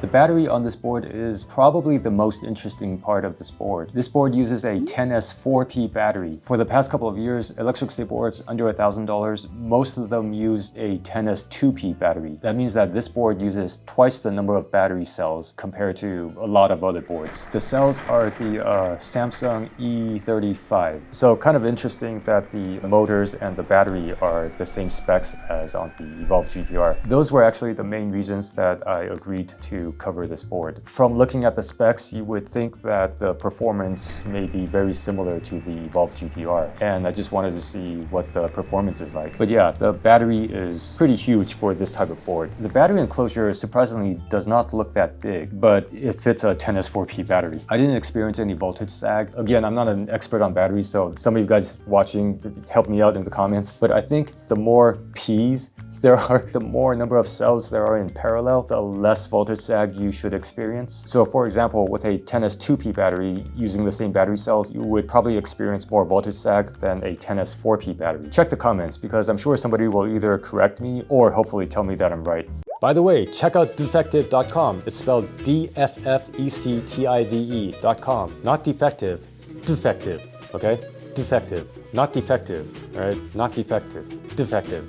battery on this board is probably the most interesting part of this board. This board uses a 10S4P battery. For the past couple of years, electric skateboards under $1,000, most of them used a 10S2P battery. That means that this board uses twice the number of battery cells compared to a lot of other boards. The cells are the Samsung E35. So kind of interesting that the motors and the battery are the same specs as on the Evolve GTR. Those were actually the main reasons that I agreed to cover this board. From looking at the specs, you would think that the performance may be very similar to the Evolve GTR, and I just wanted to see what the performance is like. But yeah, the battery is pretty huge for this type of board. The battery enclosure surprisingly does not look that big, but it fits a 10S4P battery. I didn't experience any voltage sag. Again, I'm not an expert on batteries, so some of you guys watching, help me out in the comments. But I think the more P's there are, the more number of cells there are in parallel, the less voltage sag you should experience. So for example, with a 10S2P battery, using the same battery cells, you would probably experience more voltage sag than a 10S4P battery. Check the comments, because I'm sure somebody will either correct me or hopefully tell me that I'm right. By the way, check out defective.com. It's spelled DFFECTIVE.com. Not defective, defective, okay? Defective, not defective, all right? Not defective, defective.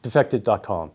Defective.com.